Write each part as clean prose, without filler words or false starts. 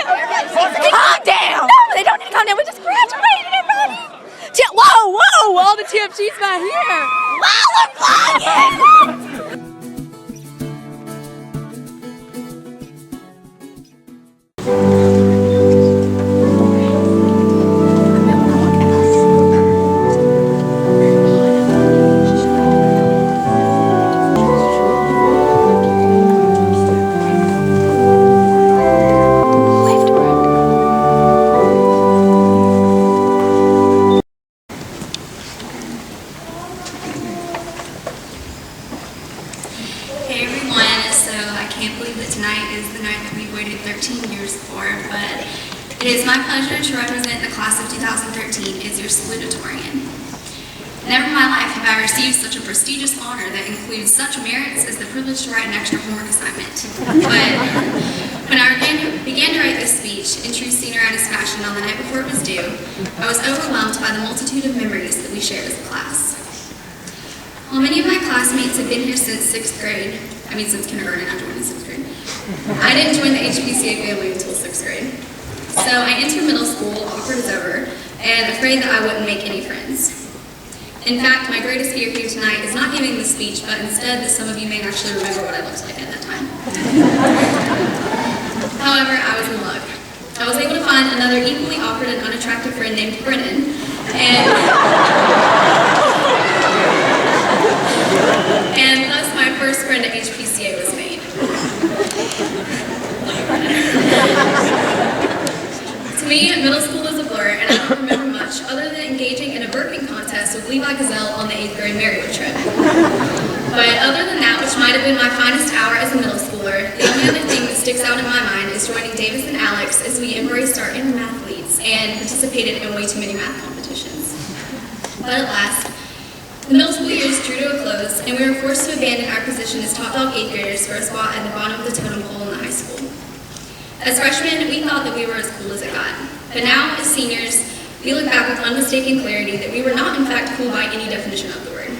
Calm down! No, they don't need to calm down. We just graduated, everybody! Whoa! All the TFG's back here! Wow, we're flying! Hey everyone, so I can't believe that tonight is the night that we've waited 13 years for, but it is my pleasure to represent the class of 2013 as your Salutatorian. Never in my life have I received such a prestigious honor that includes such merits as the privilege to write an extra homework assignment. But when I began to write this speech in true senioritis fashion on the night before it was due, I was overwhelmed by the multitude of memories that we shared as a class. While many of my classmates have been here since since kindergarten, I joined in 6th grade. I didn't join the HPCA family until 6th grade. So I entered middle school, awkward as ever, and afraid that I wouldn't make any friends. In fact, my greatest fear here tonight is not giving the speech, but instead that some of you may actually remember what I looked like at that time. However, I was in luck. I was able to find another equally awkward and unattractive friend named Brennan, and thus my first friend at HPCA was made. To me, middle school was a blur, and I don't remember much other than engaging in a burping contest with Levi Gazelle on the 8th grade Marywood trip. But other than that, which might have been my finest hour as a middle schooler, the only other thing that sticks out in my mind is joining Davis and Alex as we embraced our inner mathletes and participated in way too many math competitions. But at last, the middle school years drew to a close, and we were forced to abandon our position as top dog 8th graders for a spot at the bottom of the totem pole in the high school. As freshmen, we thought that we were as cool as it got. But now, as seniors, we look back with unmistaken clarity that we were not in fact cool by any definition of the word.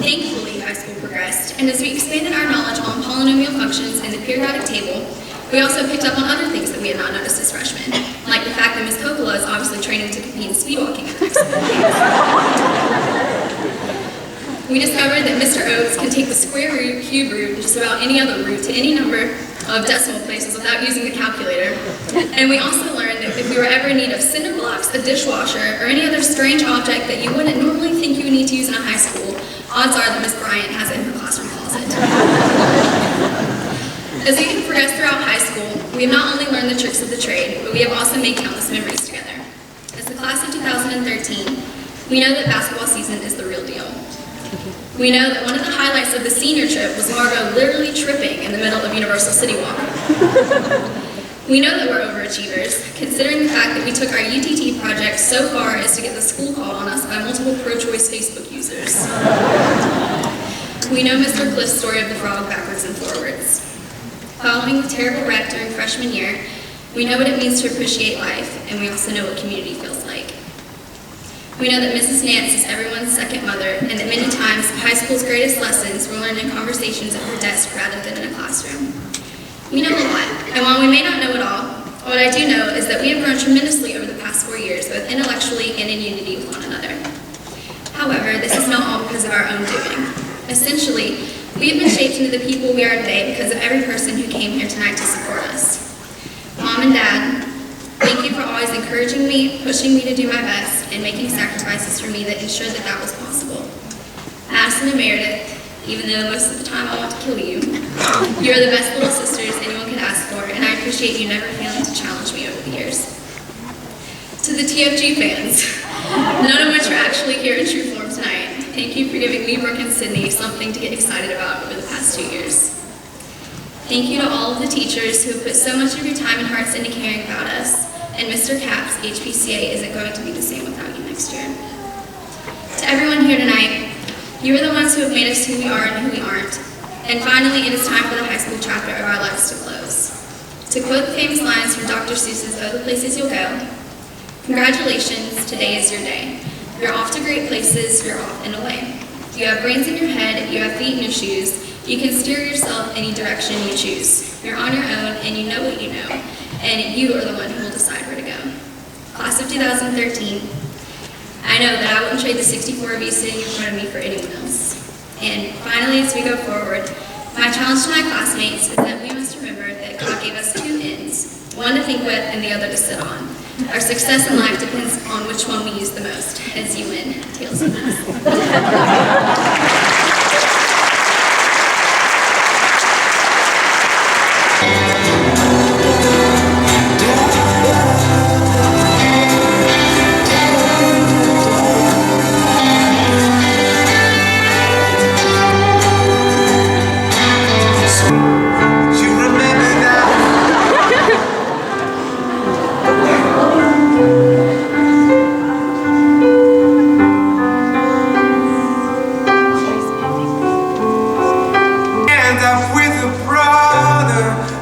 Thankfully, high school progressed, and as we expanded our knowledge on polynomial functions and the periodic table, we also picked up on other things that we had not noticed as freshmen, like the fact that Ms. Coppola is obviously training to compete in speed walking at the next couple of games. We discovered that Mr. Oates can take the square root, cube root, and just about any other root to any number of decimal places without using the calculator. And we also learned that if we were ever in need of cinder blocks, a dishwasher, or any other strange object that you wouldn't normally think you would need to use in a high school, odds are that Ms. Bryant has it in her classroom closet. As we have progressed throughout high school, we have not only learned the tricks of the trade, but we have also made countless memories together. As the class of 2013, we know that basketball season is the real deal. We know that one of the highlights of the senior trip was Margot literally tripping in the middle of Universal City Walk. We know that we're overachievers, considering the fact that we took our UTT project so far as to get the school called on us by multiple pro-choice Facebook users. We know Mr. Cliff's story of the frog backwards and forwards. Following the terrible wreck during freshman year, we know what it means to appreciate life, and we also know what community feels like. We know that Mrs. Nance is everyone's second mother, and that many times high school's greatest lessons were learned in conversations at her desk rather than in a classroom. We know a lot, and while we may not know it all, what I do know is that we have grown tremendously over the past 4 years, both intellectually and in unity with one another. However, this is not all because of our own doing. Essentially, we have been shaped into the people we are today because of every person who came here tonight to support us. Mom and Dad, thank you for always encouraging me, pushing me to do my best, and making sacrifices for me that ensured that that was possible. Madison and Meredith, even though most of the time I want to kill you, you are the best little sisters anyone could ask for, and I appreciate you never failing to challenge me over the years. To the TFG fans, none of which are actually here in true form tonight, thank you for giving me, Brooke, and Sydney something to get excited about over the past 2 years. Thank you to all of the teachers who have put so much of your time and hearts into caring about us, and Mr. Capps, HPCA isn't going to be the same without you next year. To everyone here tonight, you are the ones who have made us who we are and who we aren't. And finally, it is time for the high school chapter of our lives to close. To quote the famous lines from Dr. Seuss's Oh, the Places You'll Go, congratulations, today is your day. You're off to great places, you're off and away. You have brains in your head, you have feet in your shoes, you can steer yourself any direction you choose. You're on your own and you know what you know. and you are the one who will decide where to go. Class of 2013, I know that I wouldn't trade the 64 of you sitting in front of me for anyone else. And finally, as we go forward, my challenge to my classmates is that we must remember that God gave us two ends, one to think with and the other to sit on. Our success in life depends on which one we use the most, as you win. Tails and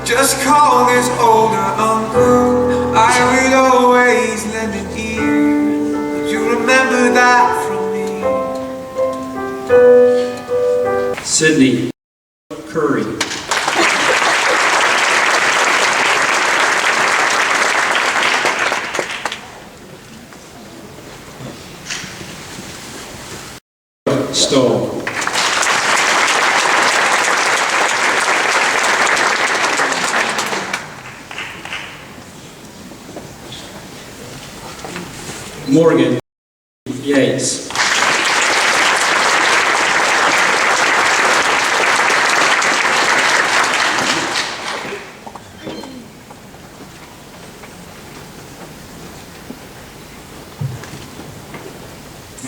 just call this older uncle. I will always lend an ear. Would you remember that from me? Sydney Curry. Stoll. Morgan Yates.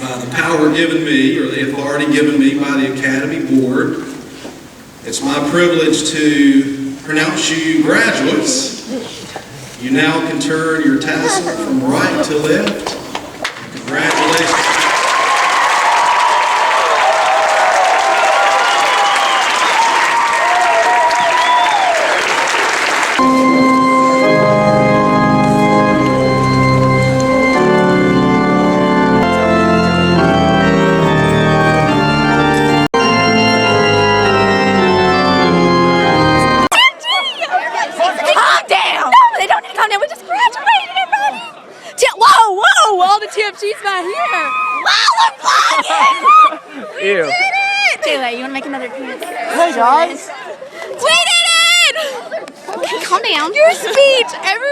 By the power given me, or the authority given me by the Academy Board, it's my privilege to pronounce you graduates. You now can turn your tassel from right to left. Congratulations. All the TFG's by here. Wow, we're vlogging! Ew. We did it! Taylor, you want to make another appearance? Hey guys! We did it! Okay, calm down. Your speech, everyone.